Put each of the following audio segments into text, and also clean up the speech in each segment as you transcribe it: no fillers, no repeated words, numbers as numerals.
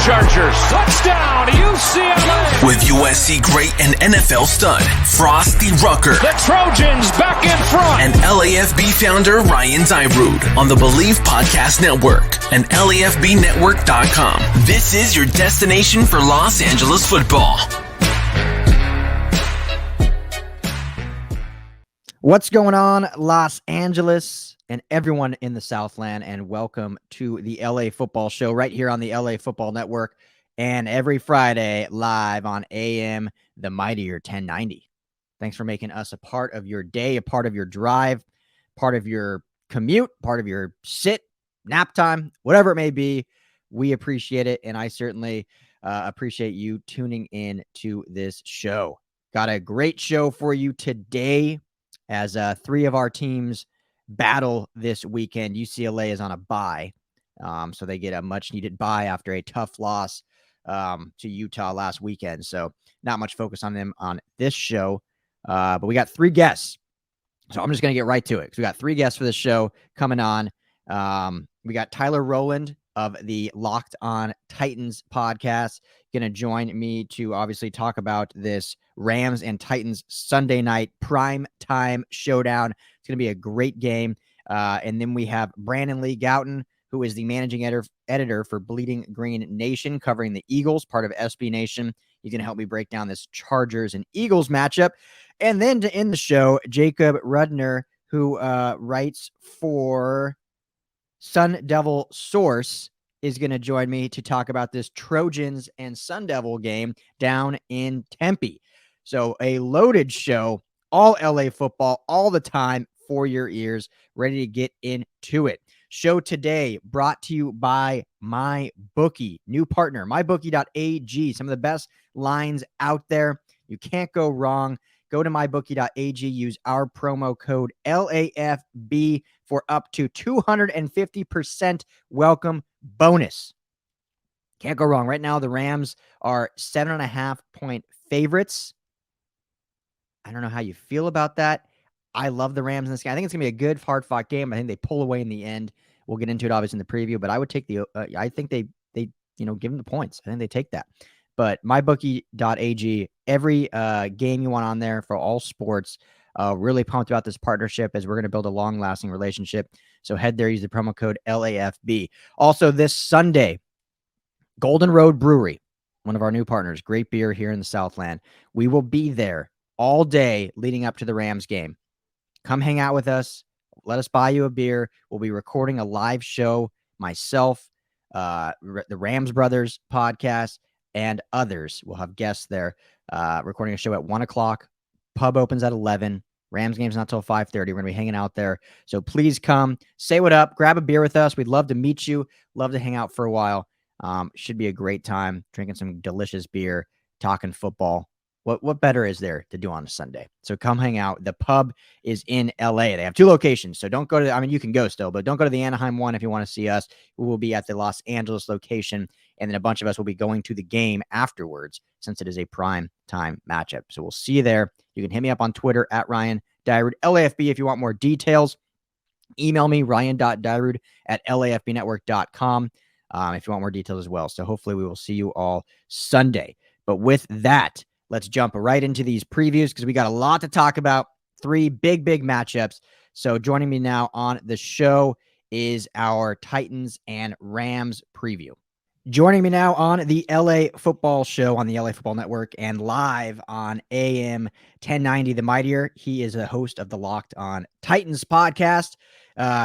Chargers. Touchdown, UCLA. With USC great and NFL stud, Frosty Rucker. The Trojans back in front. And LAFB founder Ryan Dyrud on the Believe Podcast Network and LAFBnetwork.com. This is your destination for Los Angeles football. What's going on, Los Angeles and everyone in the Southland, and welcome to the LA Football Show right here on the LA Football Network and every Friday live on AM the Mightier 1090. Thanks for making us a part of your day, a part of your drive, part of your commute, part of your sit, nap time, whatever it may be. We appreciate it, and I certainly appreciate you tuning in to this show. Got a great show for you today as three of our teams battle this weekend. UCLA is on a bye, so they get a much-needed bye after a tough loss to Utah last weekend. So not much focus on them on this show, but we got three guests. So I'm just going to get right to it because we got three guests for this show coming on. We got Tyler Rowland of the Locked On Titans podcast going to join me to obviously talk about this Rams and Titans Sunday night prime time showdown. It's going to be a great game. And then we have Brandon Lee Gouton, who is the managing editor for Bleeding Green Nation, covering the Eagles, part of SB Nation. He's going to help me break down this Chargers and Eagles matchup. And then to end the show, Jacob Rudner, who writes for Sun Devil Source, is going to join me to talk about this Trojans and Sun Devil game down in Tempe. So a loaded show, all LA football, all the time for your ears, ready to get into it. Show today brought to you by MyBookie, new partner, mybookie.ag. Some of the best lines out there. You can't go wrong. Go to mybookie.ag, use our promo code LAFB for up to 250% welcome bonus. Can't go wrong. Right now, the Rams are 7.5-point favorites. I don't know how you feel about that. I love the Rams in this game. I think it's going to be a good, hard-fought game. I think they pull away in the end. We'll get into it, obviously, in the preview, but I would take the I think they give them the points. I think they take that. But mybookie.ag, every game you want on there for all sports. Really pumped about this partnership as we're going to build a long-lasting relationship. So head there, use the promo code LAFB. Also, this Sunday, Golden Road Brewery, one of our new partners, great beer here in the Southland. We will be there all day leading up to the Rams game. Come hang out with us. Let us buy you a beer. We'll be recording a live show, myself, the Rams Brothers podcast, and others. We'll have guests there recording a show at 1 o'clock. Pub opens at 11. Rams game's not till 5:30. We're going to be hanging out there. So please come, say what up, grab a beer with us. We'd love to meet you. Love to hang out for a while. Should be a great time drinking some delicious beer, talking football. What better is there to do on a Sunday? So come hang out. The pub is in LA. They have two locations. So don't go to, you can go still, but don't go to the Anaheim one if you want to see us. We will be at the Los Angeles location. And then a bunch of us will be going to the game afterwards since it is a prime time matchup. So we'll see you there. You can hit me up on Twitter at Ryan Dyrud, LAFB, if you want more details. Email me, ryan.dyrud@lafbnetwork.com if you want more details as well. So hopefully we will see you all Sunday. But with that, let's jump right into these previews because we got a lot to talk about. Three big matchups. So joining me now on the show is our Titans and Rams preview. Joining me now on the LA Football Show on the LA Football Network and live on AM 1090 The Mightier. He is a host of the Locked On Titans podcast.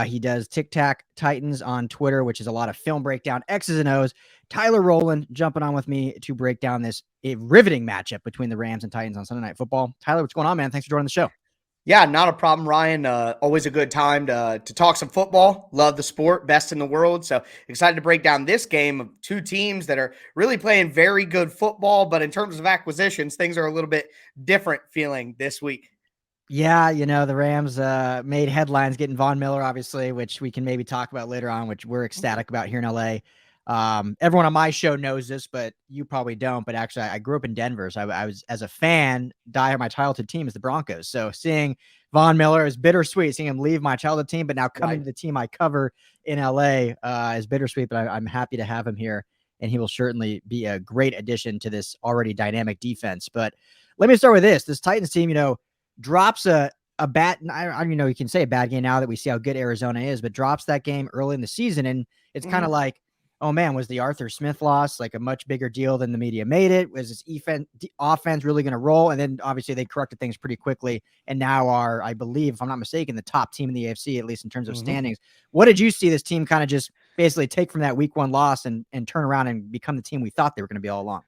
He does Tic Tac Titans on Twitter, which is a lot of film breakdown, X's and O's. Tyler Rowland jumping on with me to break down this riveting matchup between the Rams and Titans on Sunday Night Football. Tyler, what's going on, man? Thanks for joining the show. Yeah, not a problem, Ryan. Always a good time to talk some football. Love the sport, best in the world. So excited to break down this game of two teams that are really playing very good football. But in terms of acquisitions, things are a little bit different feeling this week. Yeah, the Rams made headlines getting Von Miller, obviously, which we can maybe talk about later on, which we're ecstatic about here in LA. Everyone on my show knows this, but you probably don't. But actually, I grew up in Denver, so I was, as a fan, my childhood team is the Broncos. So seeing Von Miller is bittersweet, seeing him leave my childhood team, but now coming to the team I cover in LA is bittersweet. But I'm happy to have him here and he will certainly be a great addition to this already dynamic defense. But let me start with this. This Titans team, drops a bad, I don't even know you can say a bad game now that we see how good Arizona is, but drops that game early in the season. And it's kind of like, oh man, was the Arthur Smith loss like a much bigger deal than the media made it? Was this offense really going to roll? And then obviously they corrected things pretty quickly and now are, I believe, if I'm not mistaken, the top team in the AFC, at least in terms of standings. What did you see this team kind of just basically take from that week 1 loss and turn around and become the team we thought they were going to be all along?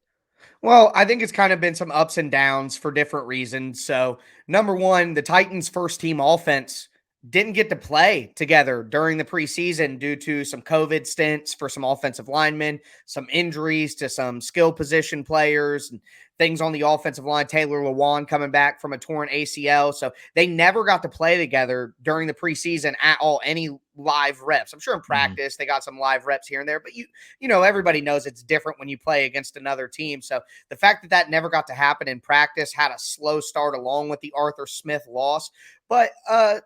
Well, I think it's kind of been some ups and downs for different reasons. So, number one, the Titans' first team offense didn't get to play together during the preseason due to some COVID stints for some offensive linemen, some injuries to some skill position players, and things on the offensive line. Taylor Lewan coming back from a torn ACL. So they never got to play together during the preseason at all, any live reps. I'm sure in practice they got some live reps here and there, but everybody knows it's different when you play against another team. So the fact that that never got to happen in practice had a slow start along with the Arthur Smith loss. But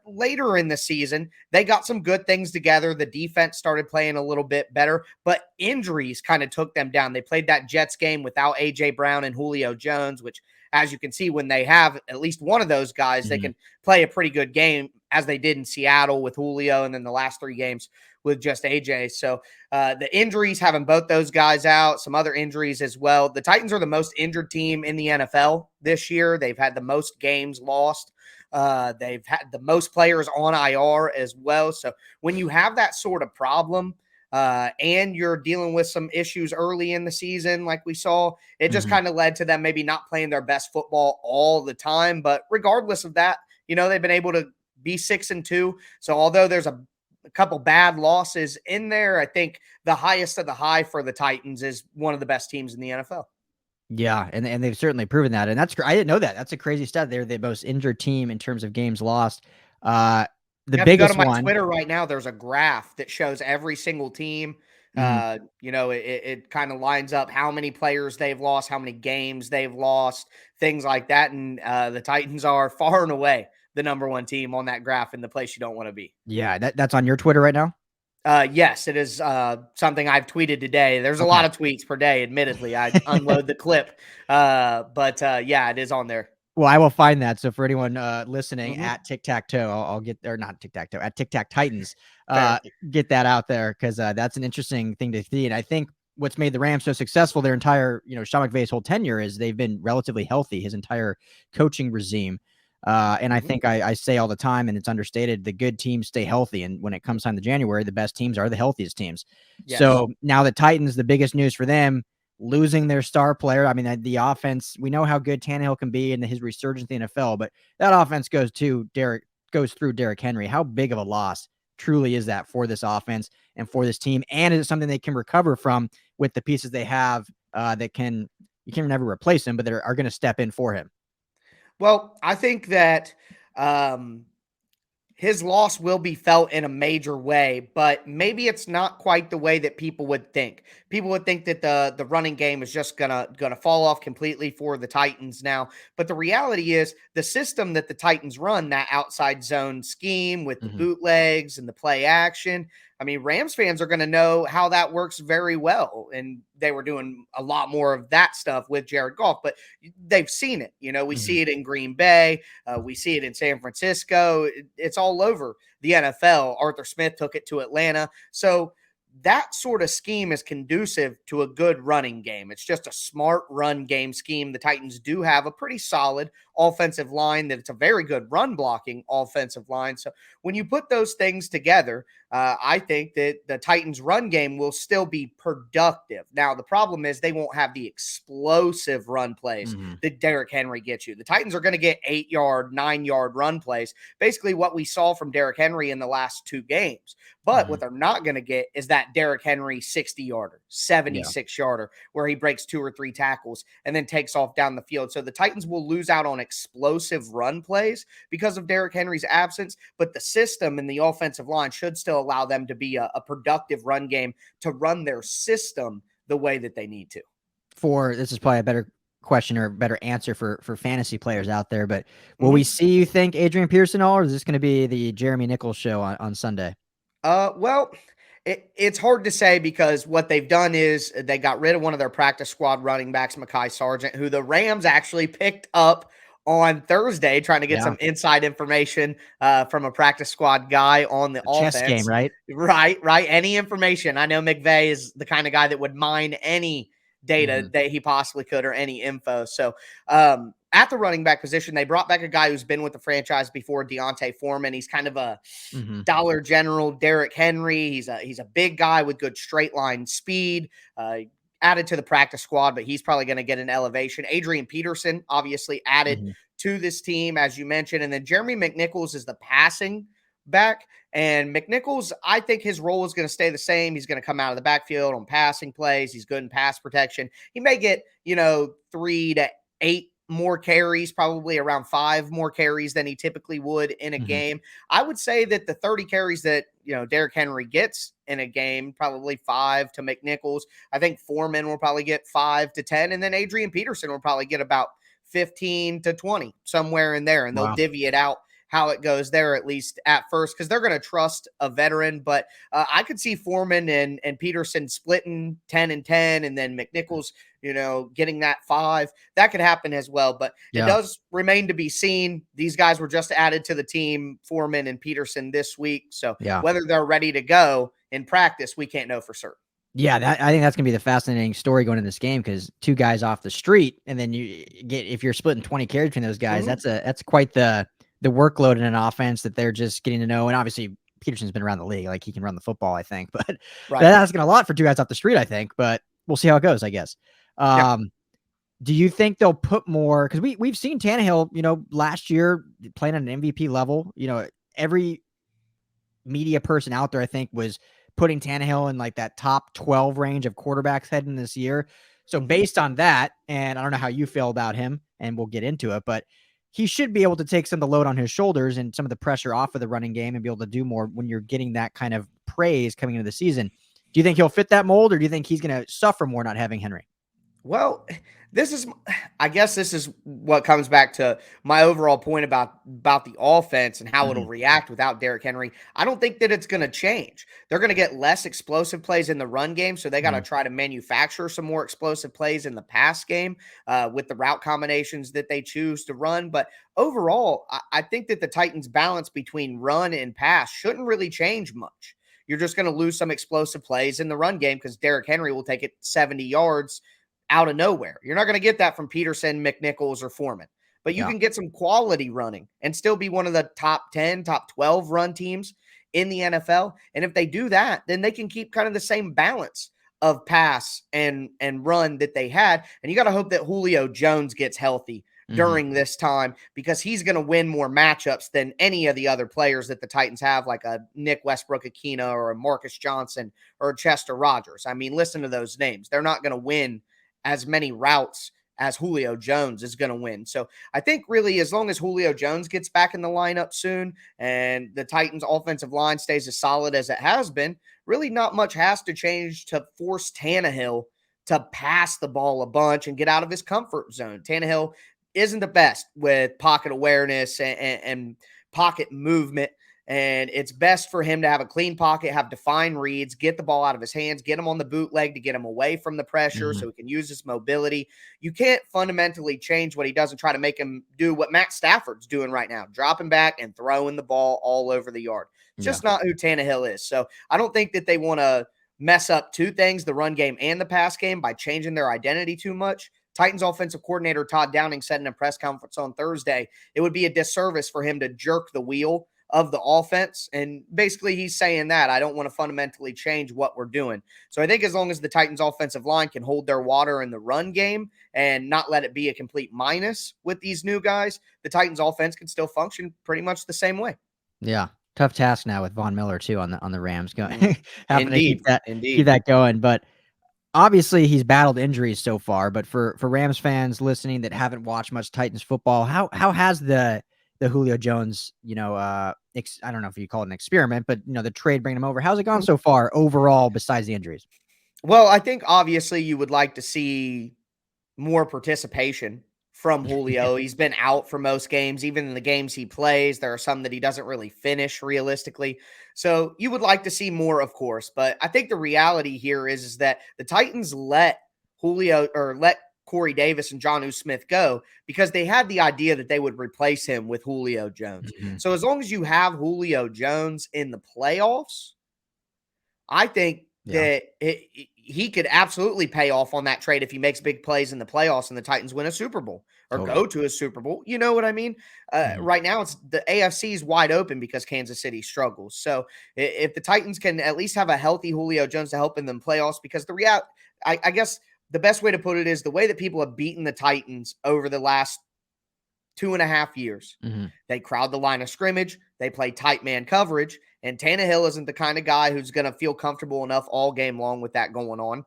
later in the season, they got some good things together. The defense started playing a little bit better, but injuries kind of took them down. They played that Jets game without A.J. Brown and Julio Jones, which, as you can see, when they have at least one of those guys, they can play a pretty good game, as they did in Seattle with Julio, and then the last 3 games with just AJ. So the injuries, having both those guys out, some other injuries as well. The Titans are the most injured team in the NFL this year. They've had the most games lost. They've had the most players on IR as well. So when you have that sort of problem, and you're dealing with some issues early in the season, like we saw, it just kind of led to them maybe not playing their best football all the time. But regardless of that, they've been able to be 6-2. So although there's a couple bad losses in there, I think the highest of the high for the Titans is one of the best teams in the NFL. Yeah, and they've certainly proven that, and that's I didn't know that. That's a crazy stat. They're the most injured team in terms of games lost. The biggest go to my one. Twitter right now. There's a graph that shows every single team. It kind of lines up how many players they've lost, how many games they've lost, things like that. And the Titans are far and away the number 1 team on that graph in the place you don't want to be. Yeah, that's on your Twitter right now? Yes, it is something I've tweeted today. There's a lot of tweets per day, admittedly. I unload the clip. But yeah, it is on there. Well, I will find that. So for anyone listening at Tic Tac Toe, I'll get, or not Tic Tac Toe, at Tic Tac Titans, get that out there, because that's an interesting thing to see. And I think what's made the Rams so successful their entire, Sean McVay's whole tenure is they've been relatively healthy his entire coaching regime. And I think I say all the time, and it's understated, the good teams stay healthy. And when it comes time to January, the best teams are the healthiest teams. Yes. So now the Titans, the biggest news for them, losing their star player. I mean, the offense, we know how good Tannehill can be and his resurgence in the NFL, but that offense goes through Derrick Henry. How big of a loss truly is that for this offense and for this team? And is it something they can recover from with the pieces they have you can never replace him, but they are going to step in for him? Well, I think that his loss will be felt in a major way, but maybe it's not quite the way that people would think. People would think that the running game is just gonna fall off completely for the Titans now. But the reality is the system that the Titans run, that outside zone scheme with the bootlegs and the play action, I mean, Rams fans are going to know how that works very well. And they were doing a lot more of that stuff with Jared Goff, but they've seen it. We see it in Green Bay. We see it in San Francisco. It's all over the NFL. Arthur Smith took it to Atlanta. So that sort of scheme is conducive to a good running game. It's just a smart run game scheme. The Titans do have a pretty solid offensive line, that it's a very good run blocking offensive line. So when you put those things together, I think that the Titans run game will still be productive. Now, the problem is they won't have the explosive run plays that Derrick Henry gets you. The Titans are going to get 8-yard, 9-yard run plays, basically what we saw from Derrick Henry in the last 2 games. But what they're not going to get is that Derrick Henry 60-yarder, 76-yarder, where he breaks 2 or 3 tackles and then takes off down the field. So the Titans will lose out on explosive run plays because of Derrick Henry's absence, but the system and the offensive line should still allow them to be a productive run game, to run their system the way that they need to. This is probably a better question or a better answer for fantasy players out there, but will we see, you think, Adrian Peterson all, or is this going to be the Jeremy Nichols show on Sunday? Well, It's hard to say because what they've done is they got rid of one of their practice squad running backs, Mekhi Sargent, who the Rams actually picked up on Thursday, trying to get some inside information from a practice squad guy on the Chess game, offense. right? Right. Any information. I know McVay is the kind of guy that would mine any data that he possibly could or any info. So at the running back position, they brought back a guy who's been with the franchise before, Deontay Foreman. He's kind of a Dollar General Derrick Henry. He's a big guy with good straight line speed. Added to the practice squad, but he's probably going to get an elevation. Adrian Peterson, obviously added to this team, as you mentioned. And then Jeremy McNichols is the passing back. And McNichols, I think his role is going to stay the same. He's going to come out of the backfield on passing plays. He's good in pass protection. He may get, 3 to 8 more carries, probably around 5 more carries than he typically would in a game. I would say that the 30 carries that, Derrick Henry gets in a game, probably 5 to McNichols. I think Foreman will probably get 5 to 10. And then Adrian Peterson will probably get about 15 to 20, somewhere in there. And they'll divvy it out how it goes there, at least at first, because they're going to trust a veteran. But I could see Foreman and Peterson splitting 10 and 10, and then McNichols, getting that 5. That could happen as well. But it does remain to be seen. These guys were just added to the team, Foreman and Peterson, this week. So whether they're ready to go in practice, we can't know for certain. Yeah, I think that's going to be the fascinating story going in this game, because 2 guys off the street, and then if you're splitting 20 carries between those guys, that's quite the workload in an offense that they're just getting to know. And obviously Peterson's been around the league. Like, he can run the football, I think, but that's asking a lot for 2 guys off the street, I think, but we'll see how it goes, I guess. Do you think they'll put more, because we've seen Tannehill, last year playing at an MVP level, every media person out there, I think, was putting Tannehill in like that top 12 range of quarterbacks heading this year. So based on that, and I don't know how you feel about him, and we'll get into it, but he should be able to take some of the load on his shoulders and some of the pressure off of the running game and be able to do more when you're getting that kind of praise coming into the season. Do you think he'll fit that mold, or do you think he's going to suffer more not having Henry? Well, I guess this is what comes back to my overall point about the offense and how it'll react without Derrick Henry. I don't think that it's going to change. They're going to get less explosive plays in the run game, so they got to try to manufacture some more explosive plays in the pass game with the route combinations that they choose to run. But overall, I think that the Titans' balance between run and pass shouldn't really change much. You're just going to lose some explosive plays in the run game because Derrick Henry will take it 70 yards out of nowhere. You're not going to get that from Peterson, McNichols, or Foreman, but you can get some quality running and still be one of the top 10, top 12 run teams in the NFL. And if they do that, then they can keep kind of the same balance of pass and run that they had. And you got to hope that Julio Jones gets healthy during this time, because he's going to win more matchups than any of the other players that the Titans have, like a Nick Westbrook-Akina or a Marcus Johnson or a Chester Rogers. I mean, listen to those names. They're not going to win as many routes as Julio Jones is going to win. So I think really, as long as Julio Jones gets back in the lineup soon and the Titans offensive line stays as solid as it has been, really not much has to change to force Tannehill to pass the ball a bunch and get out of his comfort zone. Tannehill isn't the best with pocket awareness and pocket movement. And it's best for him to have a clean pocket, have defined reads, get the ball out of his hands, get him on the bootleg to get him away from the pressure so he can use his mobility. You can't fundamentally change what he does and try to make him do what Matt Stafford's doing right now, dropping back and throwing the ball all over the yard. It's just not who Tannehill is. So I don't think that they want to mess up 2 things, the run game and the pass game, by changing their identity too much. Titans offensive coordinator Todd Downing said in a press conference on Thursday, it would be a disservice for him to jerk the wheel of the offense. And basically he's saying that I don't want to fundamentally change what we're doing. So I think as long as the Titans offensive line can hold their water in the run game and not let it be a complete minus with these new guys, the Titans offense can still function pretty much the same way. Yeah. Tough task now with Von Miller too on the Rams going having Indeed. to keep that going. But obviously he's battled injuries so far, but for Rams fans listening that haven't watched much Titans football, how has the Julio Jones, I don't know if you call it an experiment, but the trade bringing him over, how's it gone so far overall besides the injuries? Well, I think obviously you would like to see more participation from Julio. He's been out for most games, even in the games he plays. There are some that he doesn't really finish realistically. So you would like to see more, of course. But I think the reality here is that the Titans let Corey Davis and Jonnu Smith go because they had the idea that they would replace him with Julio Jones. Mm-hmm. So as long as you have Julio Jones in the playoffs, I think that he could absolutely pay off on that trade if he makes big plays in the playoffs and the Titans win a Super Bowl or go to a Super Bowl. You know what I mean? Right now, it's the AFC is wide open because Kansas City struggles. So if the Titans can at least have a healthy Julio Jones to help in the playoffs, because I guess the best way to put it is the way that people have beaten the Titans over the last 2.5 years. Mm-hmm. They crowd the line of scrimmage. They play tight man coverage. And Tannehill isn't the kind of guy who's going to feel comfortable enough all game long with that going on.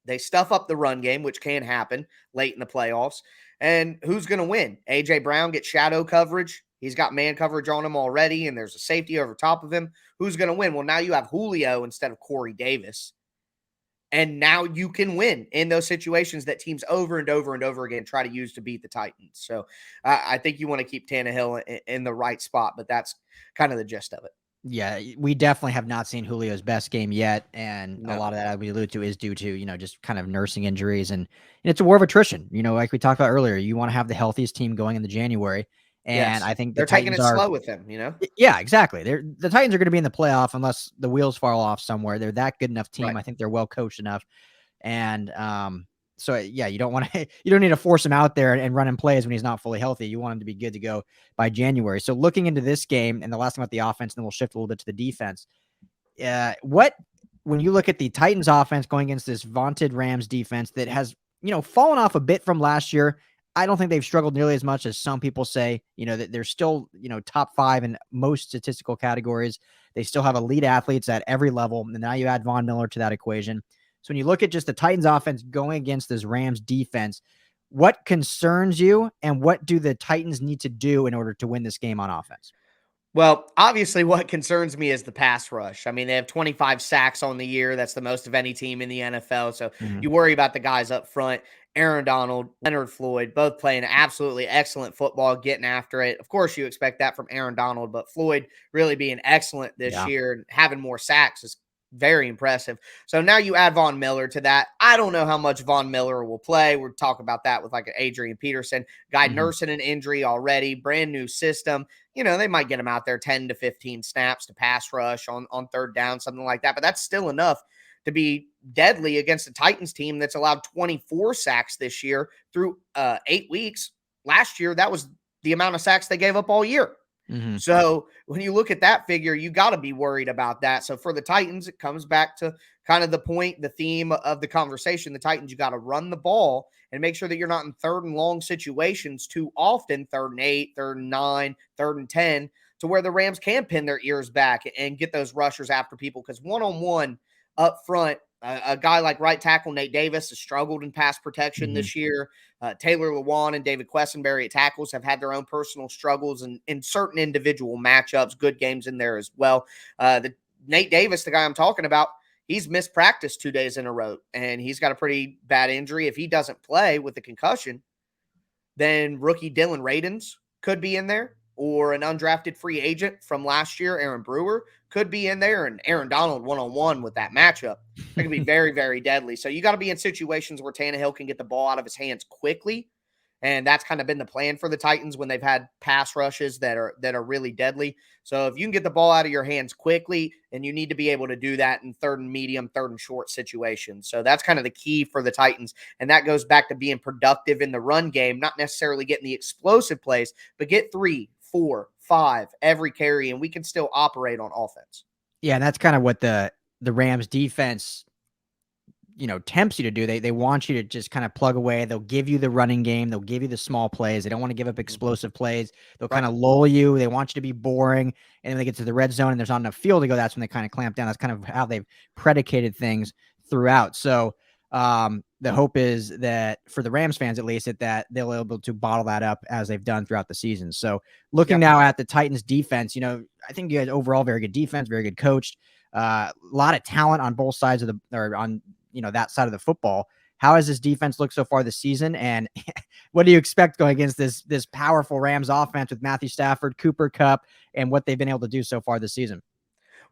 They stuff up the run game, which can happen late in the playoffs. And who's going to win? A.J. Brown gets shadow coverage. He's got man coverage on him already, and there's a safety over top of him. Who's going to win? Well, now you have Julio instead of Corey Davis. And now you can win in those situations that teams over and over and over again try to use to beat the Titans. So I think you want to keep Tannehill in the right spot, but that's kind of the gist of it. Yeah, we definitely have not seen Julio's best game yet, and a lot of that we allude to is due to, just kind of nursing injuries, and it's a war of attrition. Like we talked about earlier, you want to have the healthiest team going into January, and I think they're taking it slow with him, Yeah, exactly. The Titans are going to be in the playoff unless the wheels fall off somewhere. They're that good enough team. Right. I think they're well coached enough, and so yeah, you don't need to force him out there and run him plays when he's not fully healthy. You want him to be good to go by January. So looking into this game, and the last thing about the offense, and then we'll shift a little bit to the defense. When you look at the Titans offense going against this vaunted Rams defense that has, fallen off a bit from last year, I don't think they've struggled nearly as much as some people say, that they're still, top 5 in most statistical categories. They still have elite athletes at every level. And now you add Von Miller to that equation. So when you look at just the Titans offense going against this Rams defense, what concerns you and what do the Titans need to do in order to win this game on offense? Well, obviously what concerns me is the pass rush. I mean, they have 25 sacks on the year. That's the most of any team in the NFL. So you worry about the guys up front. Aaron Donald, Leonard Floyd, both playing absolutely excellent football, getting after it. Of course, you expect that from Aaron Donald, but Floyd really being excellent this year and having more sacks is very impressive. So now you add Von Miller to that. I don't know how much Von Miller will play. We'll talk about that with like Adrian Peterson. Guy nursing an injury already, brand new system. They might get him out there 10 to 15 snaps to pass rush on third down, something like that. But that's still enough to be deadly against a Titans team that's allowed 24 sacks this year through 8 weeks. Last year, that was the amount of sacks they gave up all year. So when you look at that figure, you got to be worried about that. So for the Titans, it comes back to kind of the theme of the conversation. The Titans, you got to run the ball and make sure that you're not in third and long situations too often, 3rd and 8, 3rd and 9, 3rd and 10, to where the Rams can pin their ears back and get those rushers after people. Because one-on-one up front, a guy like right tackle Nate Davis has struggled in pass protection this year. Taylor Lewan and David Quessenberry at tackles have had their own personal struggles in certain individual matchups, good games in there as well. Nate Davis, the guy I'm talking about, he's missed practice 2 days in a row, and he's got a pretty bad injury. If he doesn't play with the concussion, then rookie Dylan Radins could be in there, or an undrafted free agent from last year, Aaron Brewer, could be in there, and Aaron Donald one-on-one with that matchup. That could be very, very deadly. So you got to be in situations where Tannehill can get the ball out of his hands quickly, and that's kind of been the plan for the Titans when they've had pass rushes that are really deadly. So if you can get the ball out of your hands quickly, and you need to be able to do that in 3rd and medium, 3rd and short situations. So that's kind of the key for the Titans, and that goes back to being productive in the run game, not necessarily getting the explosive plays, but get 3, 4, 5 every carry, and we can still operate on offense. Yeah, and that's kind of what the Rams defense, tempts you to do. They want you to just kind of plug away. They'll give you the running game. They'll give you the small plays. They don't want to give up explosive plays. They'll kind of lull you. They want you to be boring. And then they get to the red zone and there's not enough field to go. That's when they kind of clamp down. That's kind of how they've predicated things throughout. So the hope is that for the Rams fans, at least, that they'll be able to bottle that up as they've done throughout the season. So looking now at the Titans defense, I think you guys overall very good defense, very good coached, a lot of talent on both sides of that side of the football. how has this defense looked so far this season? And what do you expect going against this powerful Rams offense with Matthew Stafford, Cooper Kupp, and what they've been able to do so far this season?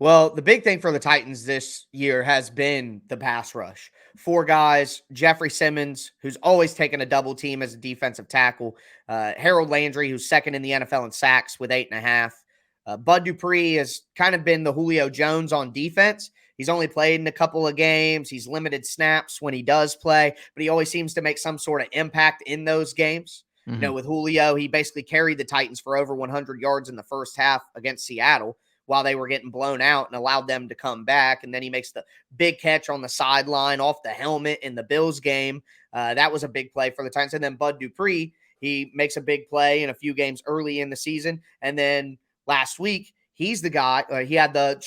Well, the big thing for the Titans this year has been the pass rush. 4 guys: Jeffrey Simmons, who's always taken a double team as a defensive tackle; Harold Landry, who's second in the NFL in sacks with 8.5. Bud Dupree has kind of been the Julio Jones on defense. He's only played in a couple of games. He's limited snaps when he does play, but he always seems to make some sort of impact in those games. Mm-hmm. You know, with Julio, he basically carried the Titans for over 100 yards in the first half against Seattle while they were getting blown out, and allowed them to come back. And then he makes the big catch on the sideline off the helmet in the Bills game. That was a big play for the Titans. And then Bud Dupree, he makes a big play in a few games early in the season. And then last week, he's the guy, he had the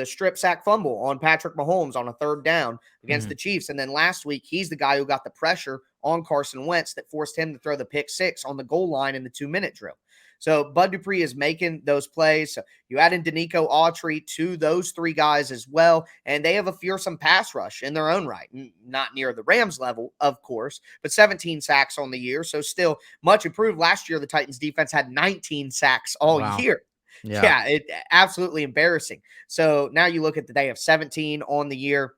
strip sack fumble on Patrick Mahomes on a 3rd down against the Chiefs. And then last week, he's the guy who got the pressure on Carson Wentz that forced him to throw the pick 6 on the goal line in the 2-minute drill. So Bud Dupree is making those plays. So you add in Danico Autry to those 3 guys as well, and they have a fearsome pass rush in their own right. Not near the Rams level, of course, but 17 sacks on the year, so still much improved. Last year, the Titans defense had 19 sacks all year. Yeah, it absolutely embarrassing. So now you look at they have 17 on the year.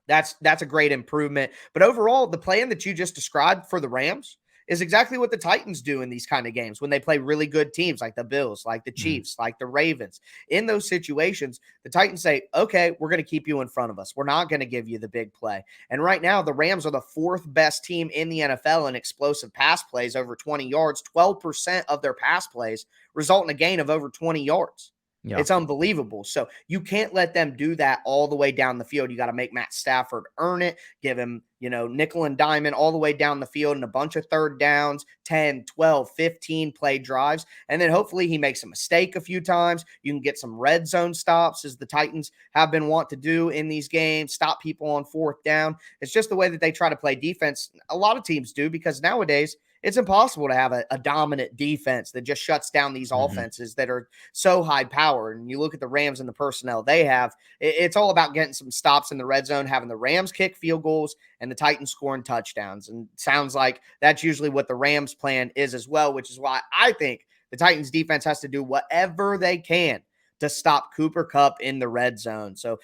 That's a great improvement. But overall, the plan that you just described for the Rams is exactly what the Titans do in these kind of games when they play really good teams like the Bills, like the Chiefs, like the Ravens. In those situations, the Titans say, okay, we're going to keep you in front of us. We're not going to give you the big play. And right now, the Rams are the 4th best team in the NFL in explosive pass plays over 20 yards. 12% of their pass plays result in a gain of over 20 yards. Yeah. It's unbelievable. So you can't let them do that all the way down the field. You got to make Matt Stafford earn it, give him, nickel and diamond all the way down the field and a bunch of 3rd downs, 10, 12, 15 play drives. And then hopefully he makes a mistake a few times. You can get some red zone stops, as the Titans have been wont to do in these games, stop people on 4th down. It's just the way that they try to play defense. A lot of teams do, because nowadays it's impossible to have a dominant defense that just shuts down these offenses that are so high powered. And you look at the Rams and the personnel they have, it's all about getting some stops in the red zone, having the Rams kick field goals and the Titans scoring touchdowns. And it sounds like that's usually what the Rams plan is as well, which is why I think the Titans defense has to do whatever they can to stop Cooper Kupp in the red zone. So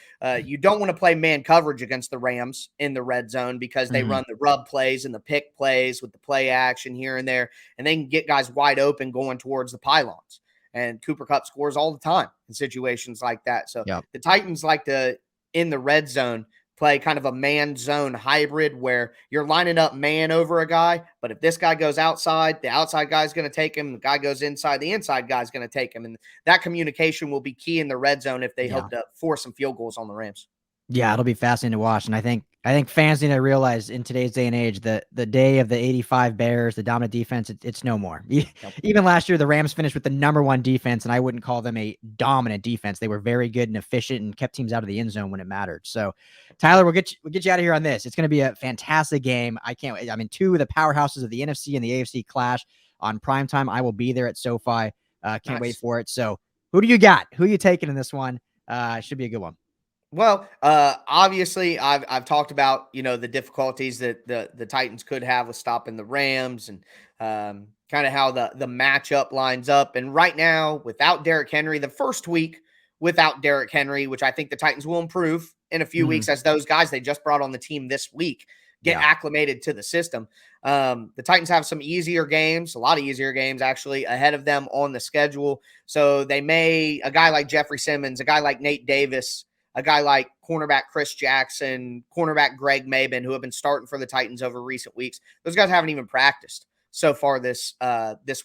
you don't want to play man coverage against the Rams in the red zone, because they run the rub plays and the pick plays with the play action here and there, and they can get guys wide open going towards the pylons. And Cooper Kupp scores all the time in situations like that. So the Titans like to, in the red zone, play kind of a man-zone hybrid where you're lining up man over a guy, but if this guy goes outside, the outside guy's going to take him. The guy goes inside, the inside guy's going to take him. And that communication will be key in the red zone if they hope to force some field goals on the Rams. Yeah, it'll be fascinating to watch. And I think fans need to realize in today's day and age that the day of the 85 Bears, the dominant defense, it's no more. Even last year, the Rams finished with the #1 defense, and I wouldn't call them a dominant defense. They were very good and efficient and kept teams out of the end zone when it mattered. So, Tyler, we'll get you out of here on this. It's going to be a fantastic game. I can't wait. I mean, 2 of the powerhouses of the NFC and the AFC clash on primetime. I will be there at SoFi. Can't wait for it. So, who do you got? Who are you taking in this one? Should be a good one. Well, obviously, I've talked about, the difficulties that the Titans could have with stopping the Rams, and kind of how the matchup lines up. And right now, without Derrick Henry, the first week without Derrick Henry, which I think the Titans will improve in a few weeks as those guys they just brought on the team this week get acclimated to the system. The Titans have some easier games, a lot of easier games actually ahead of them on the schedule. So they may, a guy like Jeffrey Simmons, a guy like Nate Davis, a guy like cornerback Chris Jackson, cornerback Greg Maben, who have been starting for the Titans over recent weeks. Those guys haven't even practiced so far this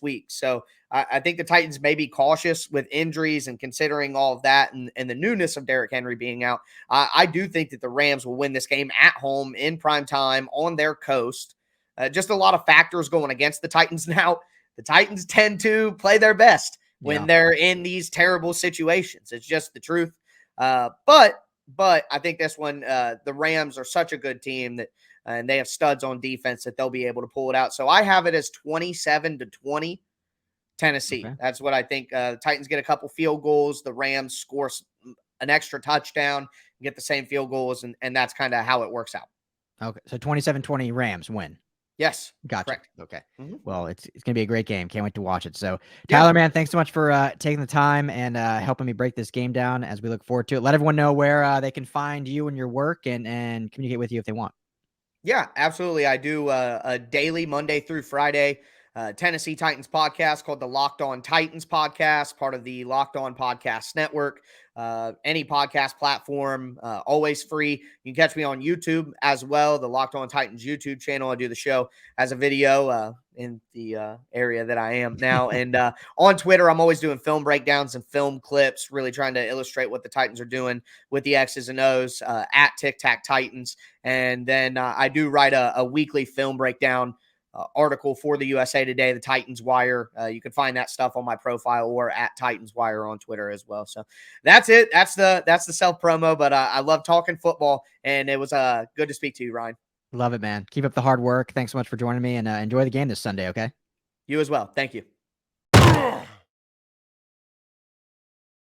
week. So I think the Titans may be cautious with injuries and considering all of that and the newness of Derrick Henry being out. I do think that the Rams will win this game at home in prime time on their coast. Just a lot of factors going against the Titans now. The Titans tend to play their best when they're in these terrible situations. It's just the truth. But I think this one, the Rams are such a good team that, and they have studs on defense that they'll be able to pull it out. So I have it as 27-20 Tennessee. Okay. That's what I think. The Titans get a couple field goals. The Rams score an extra touchdown, get the same field goals. And that's kind of how it works out. Okay. So 27-20 Rams win. Yes. Gotcha. Correct. Okay. Mhm. Well, it's going to be a great game. Can't wait to watch it. So, Yeah. Tyler, man, thanks so much for taking the time and helping me break this game down as we look forward to it. Let everyone know where they can find you and your work and communicate with you if they want. Yeah, absolutely. I do a daily Monday through Friday Tennessee Titans podcast called the Locked On Titans podcast, part of the Locked On Podcast Network. Any podcast platform, always free. You can catch me on YouTube as well, the Locked On Titans YouTube channel. I do the show as a video in the area that I am now. And on Twitter, I'm always doing film breakdowns and film clips, really trying to illustrate what the Titans are doing with the X's and O's at Tic Tac Titans. And then I do write a weekly film breakdown article for the USA Today, the Titans Wire. You can find that stuff on my profile or at Titans Wire on Twitter as well. So that's it. That's the self promo. But I love talking football, and it was good to speak to you, Ryan. Love it, man. Keep up the hard work. Thanks so much for joining me, and enjoy the game this Sunday. Okay. You as well. Thank you.